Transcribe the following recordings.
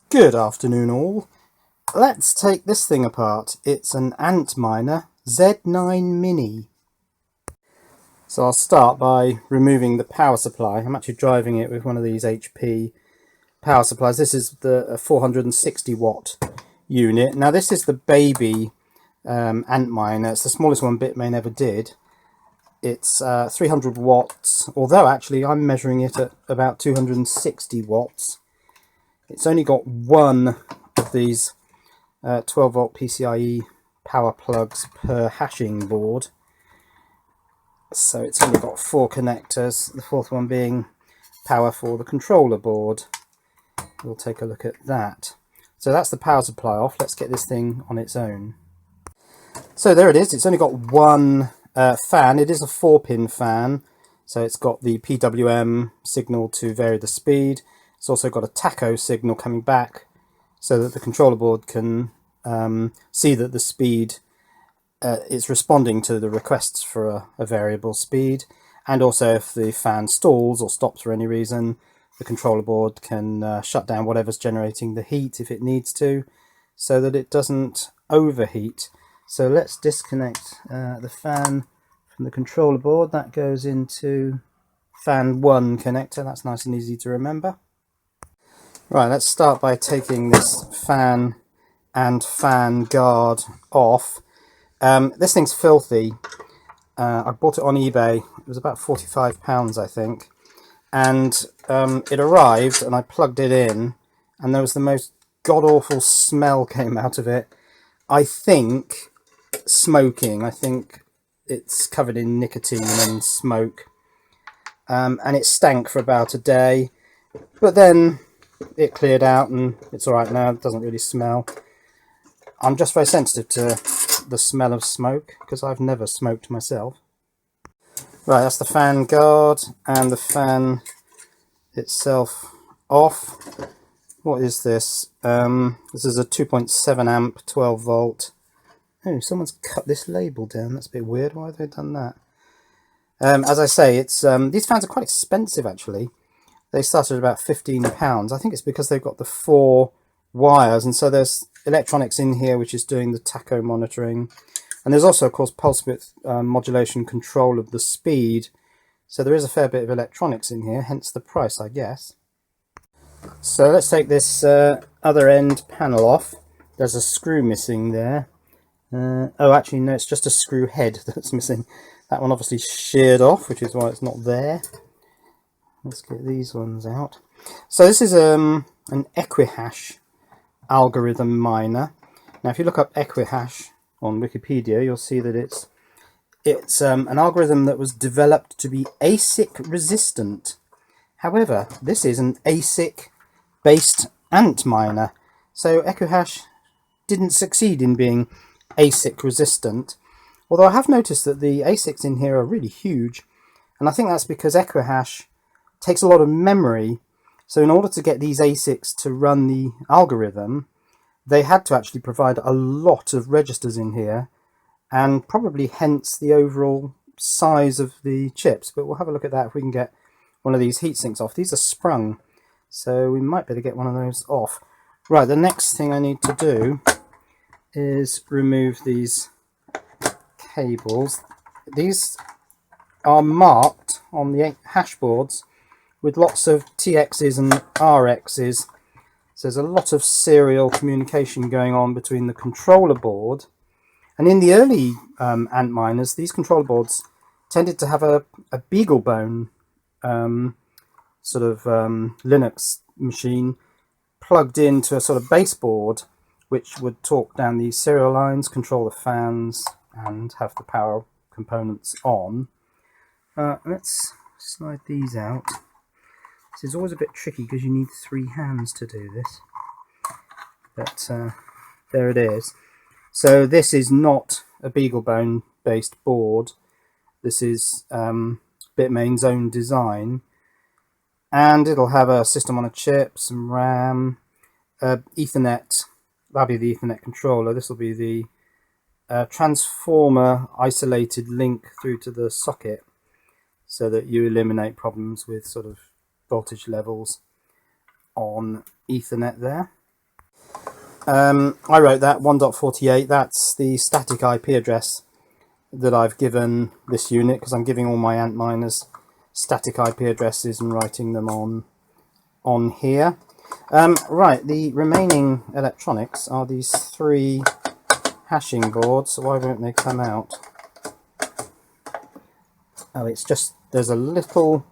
Good afternoon all. Let's take this thing apart. It's an Antminer Z9 Mini. So I'll start by removing the power supply. I'm actually driving it with one of these HP power supplies. This is the 460 watt unit. Now this is the baby Antminer. It's the smallest one Bitmain ever did. It's 300 watts, although actually I'm measuring it at about 260 watts. It's only got one of these 12 volt PCIe power plugs per hashing board. So it's only got 4 connectors, the fourth one being power for the controller board. We'll take a look at that. So that's the power supply off. Let's get this thing on its own. So there it is. It's only got one fan. It is a 4-pin fan. So it's got the PWM signal to vary the speed. It's also got a tacho signal coming back so that the controller board can see that the speed it's responding to the requests for a variable speed, and also if the fan stalls or stops for any reason, the controller board can shut down whatever's generating the heat if it needs to, so that it doesn't overheat. So let's disconnect the fan from the controller board. That goes into fan 1 connector. That's nice and easy to remember. Right, let's start by taking this fan and fan guard off. This thing's filthy. I bought it on eBay. It was about £45, I think. And it arrived and I plugged it in and there was the most god-awful smell came out of it. I think smoking. I think it's covered in nicotine and smoke. And it stank for about a day. But then it cleared out and it's alright now. It doesn't really smell. I'm just very sensitive to the smell of smoke because I've never smoked myself. Right, that's the fan guard and the fan itself off. What is this? This is a 2.7 amp 12 volt. Oh, someone's cut this label down. That's a bit weird. Why have they done that? As I say, it's these fans are quite expensive actually. They started at about £15. I think it's because they've got the 4 wires, and so there's electronics in here which is doing the tacho monitoring, and there's also of course pulse width modulation control of the speed, so there is a fair bit of electronics in here, hence the price, I guess. So let's take this other end panel off. There's a screw missing there. Oh, actually no, it's just a screw head that's missing. That one obviously sheared off, which is why it's not there. Let's get these ones out. So this is an Equihash algorithm miner. Now if you look up Equihash on Wikipedia, you'll see that it's an algorithm that was developed to be ASIC resistant. However, this is an ASIC based Antminer, so Equihash didn't succeed in being ASIC resistant, although I have noticed that the ASICs in here are really huge, and I think that's because Equihash takes a lot of memory. So in order to get these ASICs to run the algorithm, they had to actually provide a lot of registers in here, and probably hence the overall size of the chips. But we'll have a look at that if we can get one of these heat sinks off. These are sprung, so we might be able to get one of those off. Right, the next thing I need to do is remove these cables. These are marked on the hash boards with lots of TXs and RXs. So there's a lot of serial communication going on between the controller board. And in the early Antminers, these controller boards tended to have a BeagleBone sort of Linux machine plugged into a sort of baseboard, which would talk down these serial lines, control the fans, and have the power components on. Let's slide these out. This is always a bit tricky because you need 3 hands to do this. But there it is. So this is not a BeagleBone based board. This is Bitmain's own design. And it'll have a system on a chip, some RAM, Ethernet. That'll be the Ethernet controller. This will be the transformer isolated link through to the socket, so that you eliminate problems with sort of voltage levels on Ethernet there. I wrote that 1.48. That's the static IP address that I've given this unit, because I'm giving all my Antminers static IP addresses and writing them on here. Right, the remaining electronics are these 3 hashing boards. So why won't they come out? Oh, it's just, there's a little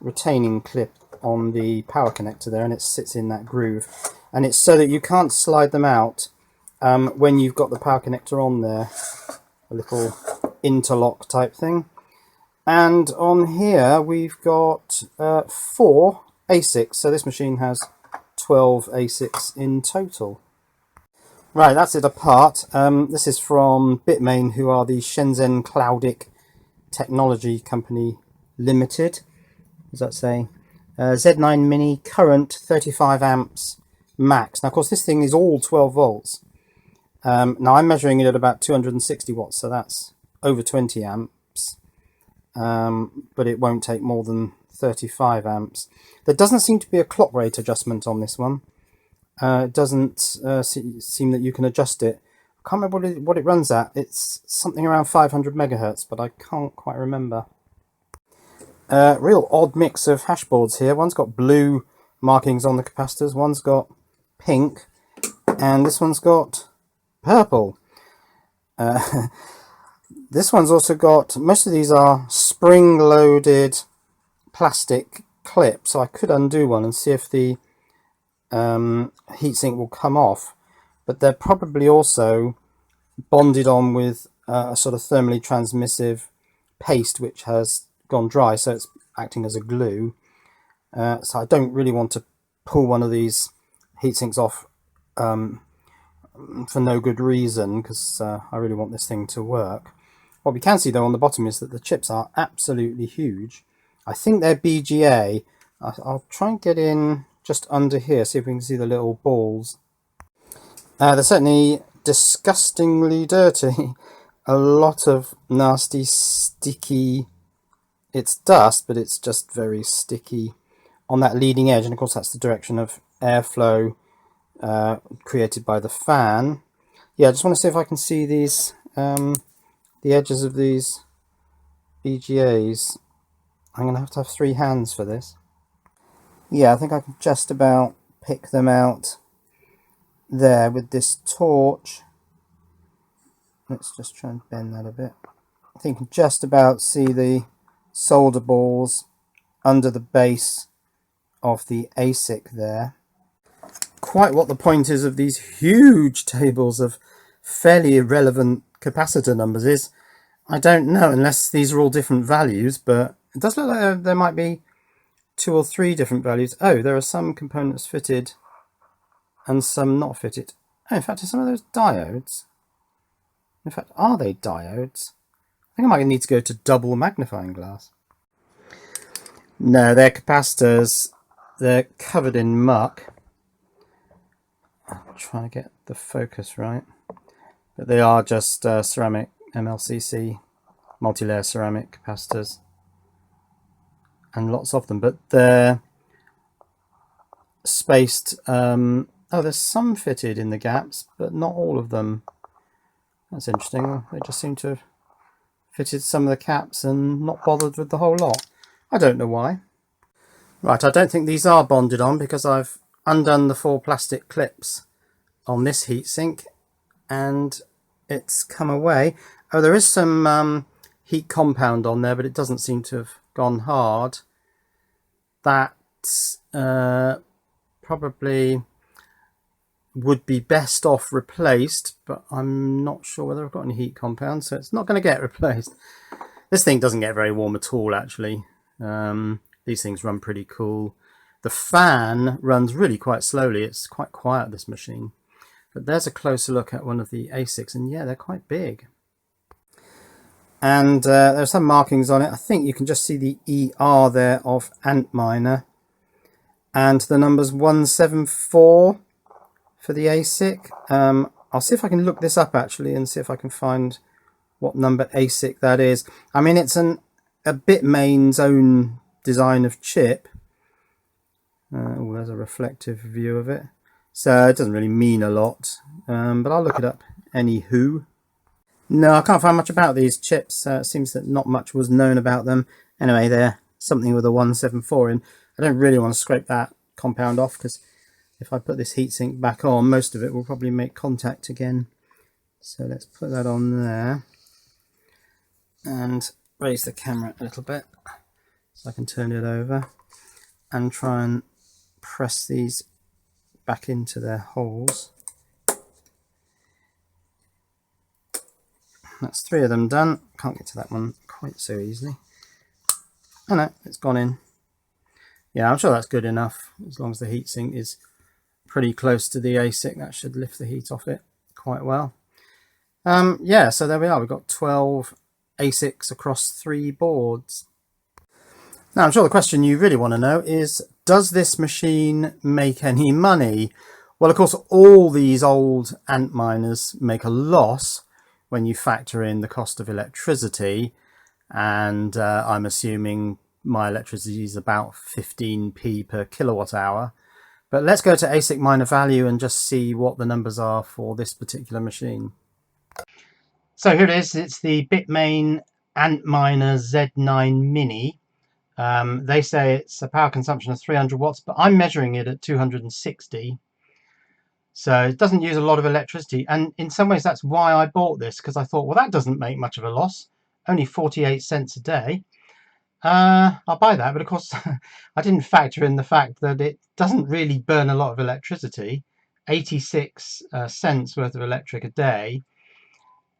retaining clip on the power connector there, and it sits in that groove, and it's so that you can't slide them out when you've got the power connector on there, a little interlock type thing. And on here we've got 4 ASICs, so this machine has 12 ASICs in total. Right, that's it apart. This is from Bitmain, who are the Shenzhen Cloudic Technology Company Limited. What does that say? Z9 Mini, current 35 amps max. Now, of course, this thing is all 12 volts. Now, I'm measuring it at about 260 watts, so that's over 20 amps. But it won't take more than 35 amps. There doesn't seem to be a clock rate adjustment on this one. It doesn't seem that you can adjust it. I can't remember what it runs at. It's something around 500 megahertz, but I can't quite remember. Real odd mix of hash boards here. One's got blue markings on the capacitors, one's got pink, and this one's got purple. This one's also got, most of these are spring-loaded plastic clips, so I could undo one and see if the heatsink will come off, but they're probably also bonded on with a sort of thermally transmissive paste which has gone dry, so it's acting as a glue. So I don't really want to pull one of these heatsinks off for no good reason, because I really want this thing to work. What we can see though on the bottom is that the chips are absolutely huge. I think they're BGA. I'll try and get in just under here, see if we can see the little balls. They're certainly disgustingly dirty. A lot of nasty, sticky, it's dust, but it's just very sticky on that leading edge, and of course that's the direction of airflow created by the fan. Yeah, I just want to see if I can see these, the edges of these BGAs. I'm going to have 3 hands for this. Yeah, I think I can just about pick them out there with this torch. Let's just try and bend that a bit. I think you can just about see the solder balls under the base of the ASIC there. Quite what the point is of these huge tables of fairly irrelevant capacitor numbers is, I don't know, unless these are all different values, but it does look like there might be 2 or 3 different values. Oh, there are some components fitted and some not fitted. Oh, in fact, are some of those diodes? In fact, are they diodes? I think I might need to go to double magnifying glass. No, they're capacitors. They're covered in muck. I'm trying to get the focus right. But they are just ceramic MLCC, multi-layer ceramic capacitors. And lots of them, but they're spaced. Oh, there's some fitted in the gaps, but not all of them. That's interesting. They just seem to have fitted some of the caps and not bothered with the whole lot. I don't know why. Right, I don't think these are bonded on, because I've undone the 4 plastic clips on this heatsink and it's come away. Oh, there is some heat compound on there, but it doesn't seem to have gone hard. That probably would be best off replaced, but I'm not sure whether I've got any heat compound, so it's not going to get replaced. This thing doesn't get very warm at all, actually. These things run pretty cool. The fan runs really quite slowly. It's quite quiet, this machine. But there's a closer look at one of the ASICs, and yeah, they're quite big. And there are some markings on it. I think you can just see the ER there of Antminer, and the number's 174 for the ASIC. I'll see if I can look this up actually and see if I can find what number ASIC that is. I mean, it's a Bitmain's own design of chip. Oh, there's a reflective view of it. so it doesn't really mean a lot, but I'll look it up anywho. No, I can't find much about these chips. It seems that not much was known about them. Anyway, they're something with a 174 in. I don't really want to scrape that compound off, because if I put this heatsink back on, most of it will probably make contact again. So let's put that on there and raise the camera a little bit so I can turn it over and try and press these back into their holes. That's 3 of them done. Can't get to that one quite so easily. Oh no, it's gone in. Yeah, I'm sure that's good enough. As long as the heatsink is pretty close to the ASIC, that should lift the heat off it quite well. Yeah, so there we are. We've got 12 ASICs across 3 boards. Now, I'm sure the question you really want to know is, does this machine make any money? Well, of course, all these old Antminers make a loss when you factor in the cost of electricity, and I'm assuming my electricity is about 15p per kilowatt hour. But let's go to ASIC miner value and just see what the numbers are for this particular machine. So here it is. It's the Bitmain Antminer Z9 Mini. They say it's a power consumption of 300 watts, but I'm measuring it at 260. So it doesn't use a lot of electricity. And in some ways, that's why I bought this, because I thought, well, that doesn't make much of a loss. Only 48 cents a day. I'll buy that. But of course, I didn't factor in the fact that it doesn't really burn a lot of electricity. 86 cents worth of electric a day.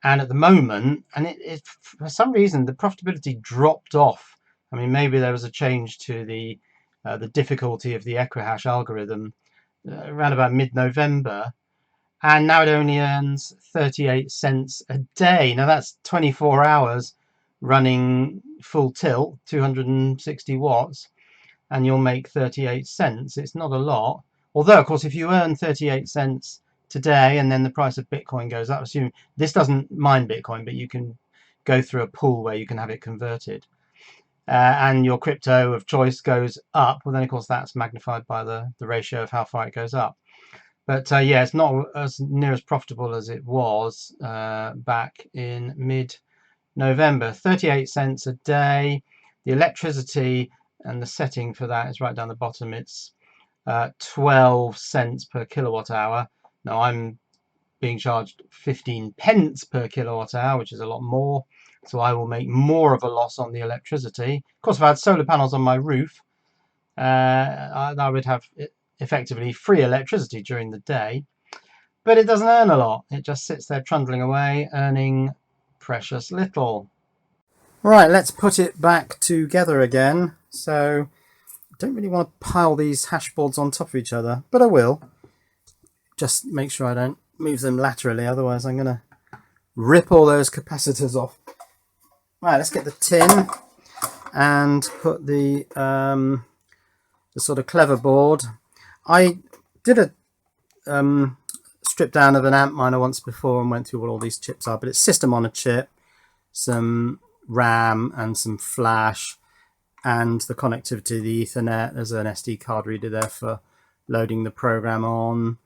And at the moment, and it for some reason, the profitability dropped off. I mean, maybe there was a change to the difficulty of the Equihash algorithm around about mid-November, and now it only earns 38 cents a day. Now that's 24 hours running full tilt, 260 watts, and you'll make 38 cents. It's not a lot. Although, of course, if you earn 38 cents today and then the price of Bitcoin goes up, assume this doesn't mine Bitcoin, but you can go through a pool where you can have it converted, and your crypto of choice goes up, well then of course that's magnified by the ratio of how far it goes up. But yeah, it's not as near as profitable as it was back in mid-November. 38 cents a day. The electricity and the setting for that is right down the bottom. It's 12 cents per kilowatt hour. Now I'm being charged 15 pence per kilowatt hour, which is a lot more. So I will make more of a loss on the electricity. Of course, if I had solar panels on my roof, I would have effectively free electricity during the day. But it doesn't earn a lot. It just sits there trundling away, earning precious little. Right, let's put it back together again. So I don't really want to pile these hash boards on top of each other, but I will. Just make sure I don't move them laterally, otherwise I'm going to rip all those capacitors off. Right, let's get the tin and put the sort of clever board. I did a strip down of an Antminer once before and went through what all these chips are, but it's system on a chip, some RAM and some flash, and the connectivity to the Ethernet. There's an SD card reader there for loading the program on,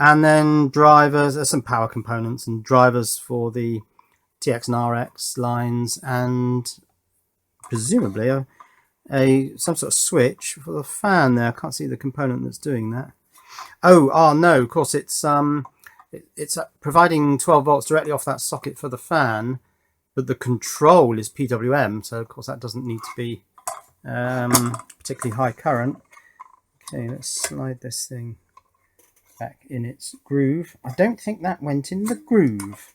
and then drivers. There's some power components and drivers for the TX and RX lines, and presumably some sort of switch for the fan there. I can't see the component that's doing that. Oh no, of course it's providing 12 volts directly off that socket for the fan, but the control is PWM, so of course that doesn't need to be particularly high current. Okay, let's slide this thing back in its groove. I don't think that went in the groove.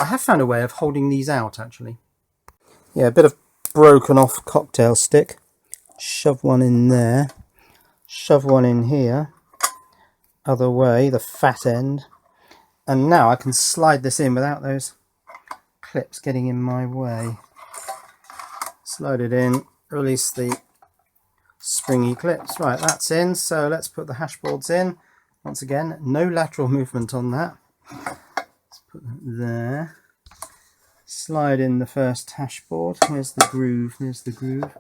I have found a way of holding these out, actually. Yeah, a bit of broken off cocktail stick. Shove one in there. Shove one in here. Other way, the fat end. And now I can slide this in without those clips getting in my way. Slide it in, release the springy clips. Right, that's in. So let's put the hash boards in. Once again, no lateral movement on that. Put that there. Slide in the first hash board. Here's the groove. There's the groove.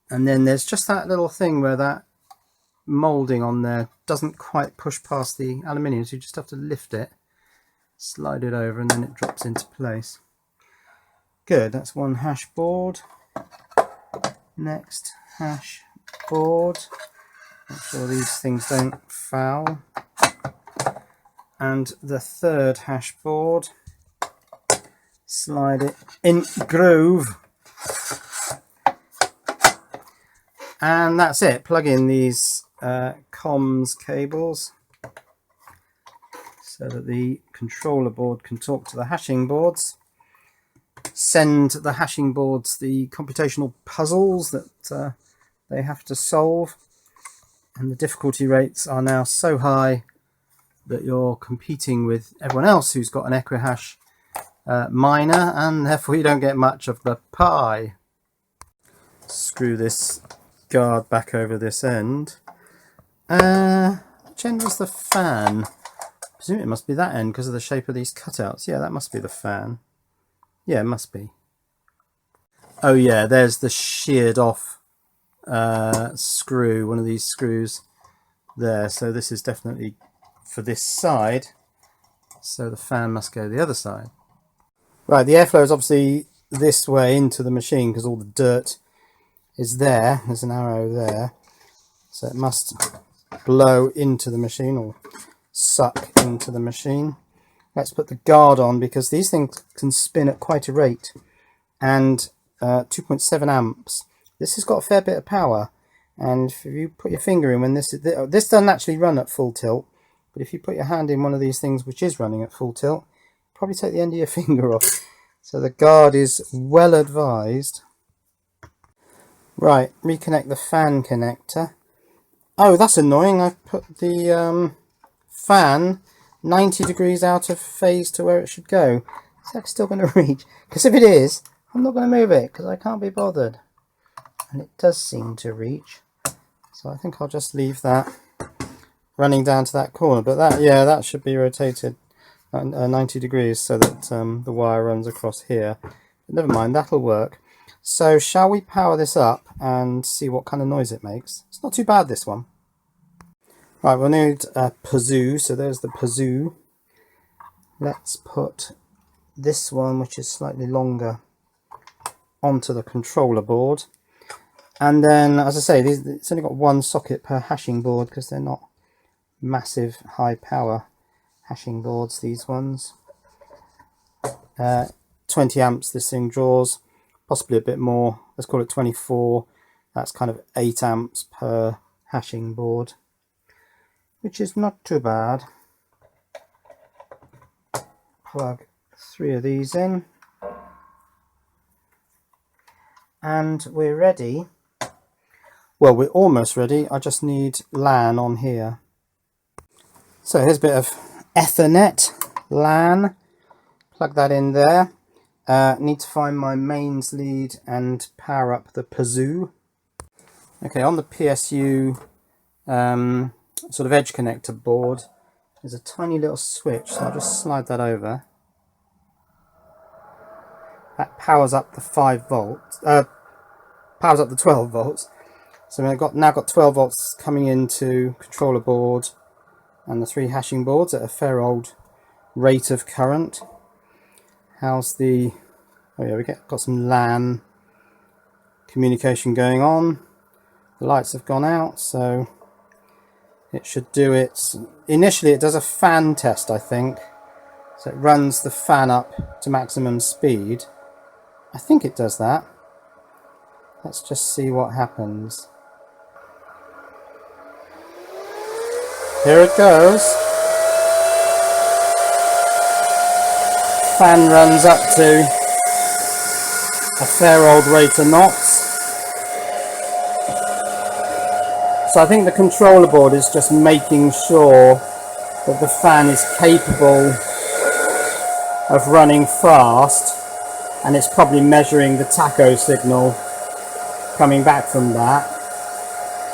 And then there's just that little thing where that moulding on there doesn't quite push past the aluminium, so you just have to lift it, slide it over, and then it drops into place. Good, that's one hash board. Next hash board. Make sure these things don't foul. And the third hash board. Slide it in groove. And that's it. Plug in these comms cables so that the controller board can talk to the hashing boards. Send the hashing boards the computational puzzles that they have to solve. And the difficulty rates are now so high that you're competing with everyone else who's got an Equihash miner, and therefore you don't get much of the pie. Screw this guard back over this end. Which end was the fan? I presume it must be that end because of the shape of these cutouts. Yeah, that must be the fan. Yeah, it must be. Oh yeah, there's the sheared off screw, one of these screws there. So this is definitely for this side. So the fan must go the other side. Right, the airflow is obviously this way into the machine because all the dirt is there. There's an arrow there. So it must blow into the machine or suck into the machine. Let's put the guard on because these things can spin at quite a rate. And 2.7 amps. This has got a fair bit of power. And if you put your finger in when this doesn't actually run at full tilt. But if you put your hand in one of these things which is running at full tilt, probably take the end of your finger off. So the guard is well advised. Right, reconnect the fan connector. Oh, that's annoying. I've put the fan 90 degrees out of phase to where it should go. Is that still going to reach? Because if it is, I'm not going to move it because I can't be bothered. And it does seem to reach. So I think I'll just leave that running down to that corner. But that, yeah, that should be rotated 90 degrees so that the wire runs across here. But never mind, that'll work. So shall we power this up and see what kind of noise it makes? It's not too bad, this one. Right, we'll need a pazoo. So there's the pazoo. Let's put this one, which is slightly longer, onto the controller board. And then, as I say, it's only got one socket per hashing board because they're not massive high power hashing boards, these ones. 20 amps this thing draws, possibly a bit more. Let's call it 24. That's kind of 8 amps per hashing board, which is not too bad. Plug 3 of these in. And we're ready. Well, we're almost ready. I just need LAN on here. So here's a bit of Ethernet LAN. Plug that in there. Need to find my mains lead and power up the pazoo. Okay, on the PSU sort of edge connector board, there's a tiny little switch, so I'll just slide that over. That powers up the 5 volts, powers up the 12 volts. So I've now got 12 volts coming into controller board and the 3 hashing boards at a fair old rate of current. How's the... oh yeah, got some LAN communication going on. The lights have gone out, so it should do it. Initially it does a fan test, I think. So it runs the fan up to maximum speed. I think it does that. Let's just see what happens. Here it goes. Fan runs up to a fair old rate of knots. So I think the controller board is just making sure that the fan is capable of running fast, and it's probably measuring the tacho signal coming back from that,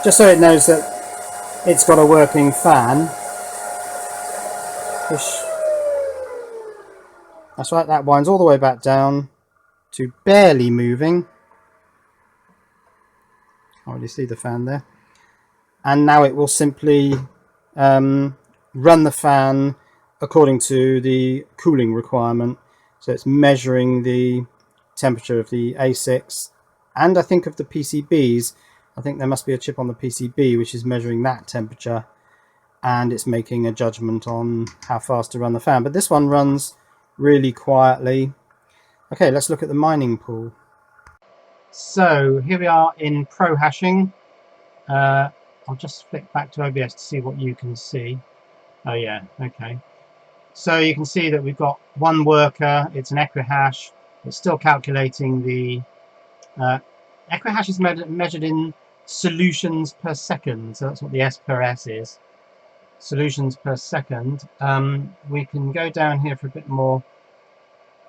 just so it knows that it's got a working fan. That's right, that winds all the way back down to barely moving. Can't really see the fan there. and now it will simply run the fan according to the cooling requirement. So it's measuring the temperature of the ASICs and I think of the PCBs. I think there must be a chip on the PCB which is measuring that temperature, and it's making a judgment on how fast to run the fan. But this one runs really quietly. Okay, let's look at the mining pool. So here we are in pro hashing. I'll just flick back to OBS to see what you can see. Oh yeah, okay. So you can see that we've got one worker. It's an Equihash. It's still calculating the Equihash is measured in solutions per second, so that's what the S per S is. Solutions per second. We can go down here for a bit more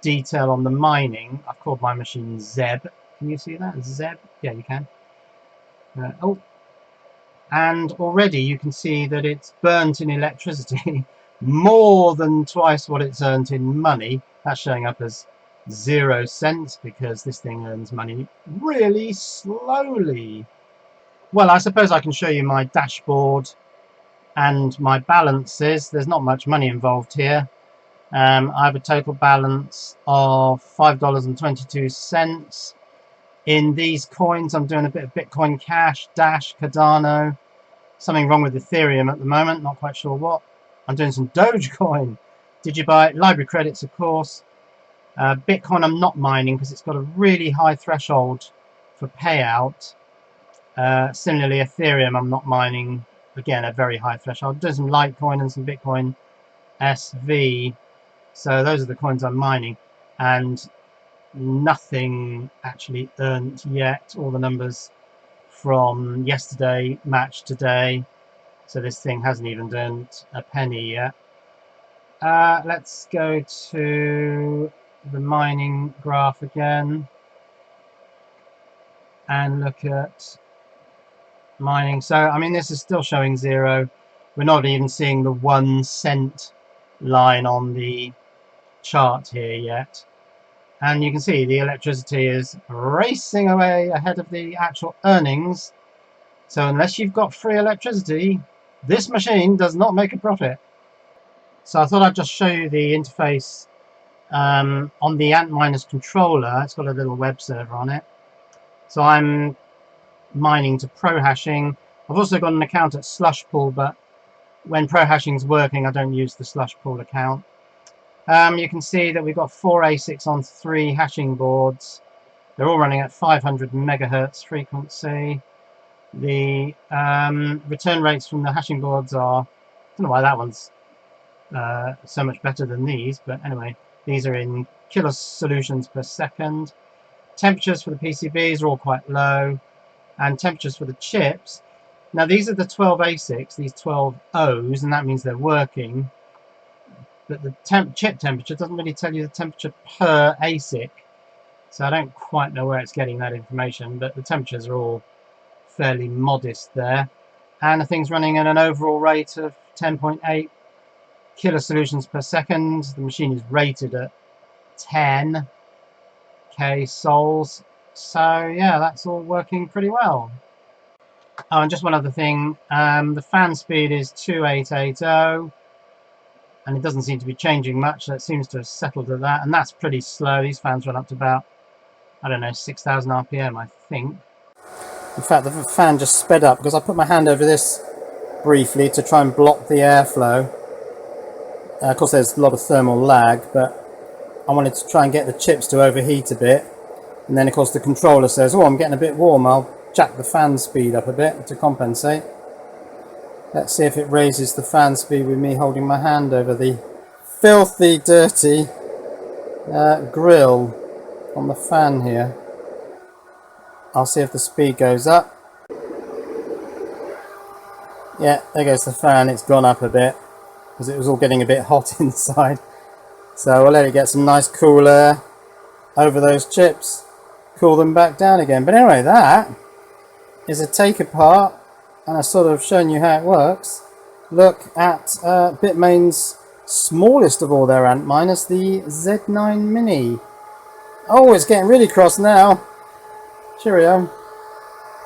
detail on the mining. I've called my machine Zeb. Can you see that? Zeb? Yeah, you can. Oh, and already you can see that it's burnt in electricity more than twice what it's earned in money. That's showing up as 0 cents because this thing earns money really slowly. Well, I suppose I can show you my dashboard and my balances. There's not much money involved here. I have a total balance of $5.22. In these coins, I'm doing a bit of Bitcoin Cash, Dash, Cardano. Something wrong with Ethereum at the moment, not quite sure what. I'm doing some Dogecoin, Digibyte, library credits, of course. Bitcoin I'm not mining because it's got a really high threshold for payout. Similarly, Ethereum I'm not mining, again, a very high threshold. I'm doing some Litecoin and some Bitcoin SV. So those are the coins I'm mining, and nothing actually earned yet. All the numbers from yesterday match today, so this thing hasn't even earned a penny yet. Let's go to the mining graph again and look at mining. So I mean, this is still showing 0. We're not even seeing the 1 cent line on the chart here yet, and you can see the electricity is racing away ahead of the actual earnings. So unless you've got free electricity, this machine does not make a profit. So I thought I'd just show you the interface on the Antminer's controller. It's got a little web server on it. So I'm mining to pro hashing. I've also got an account at Slushpool, but when pro hashing is working, I don't use the Slushpool account. You can see that we've got 4 ASICs on 3 hashing boards. They're all running at 500 megahertz frequency. The return rates from the hashing boards are, I don't know why that one's so much better than these, but anyway, these are in kilosolutions per second. Temperatures for the PCBs are all quite low, and temperatures for the chips. Now these are the 12 ASICs, these 12 O's, and that means they're working. But the chip temperature doesn't really tell you the temperature per ASIC, so I don't quite know where it's getting that information, but the temperatures are all fairly modest there, and the thing's running at an overall rate of 10.8 kilosolutions per second. The machine is rated at 10k sols, so yeah, that's all working pretty well. Oh, and just one other thing, the fan speed is 2880, and it doesn't seem to be changing much, so it seems to have settled at that, and that's pretty slow. These fans run up to about, I don't know, 6,000 RPM, I think. In fact, the fan just sped up because I put my hand over this briefly to try and block the airflow. Of course, there's a lot of thermal lag, but I wanted to try and get the chips to overheat a bit. And then, of course, the controller says, oh, I'm getting a bit warm. I'll jack the fan speed up a bit to compensate. Let's see if it raises the fan speed with me holding my hand over the filthy, dirty grill on the fan here. I'll see if the speed goes up. Yeah, there goes the fan. It's gone up a bit because it was all getting a bit hot inside. So we'll let it get some nice cool air over those chips, cool them back down again. But anyway, that is a take apart, and I've sort of shown you how it works. Look at Bitmain's smallest of all their Antminers, the Z9 Mini. Oh, it's getting really cross now. Cheerio.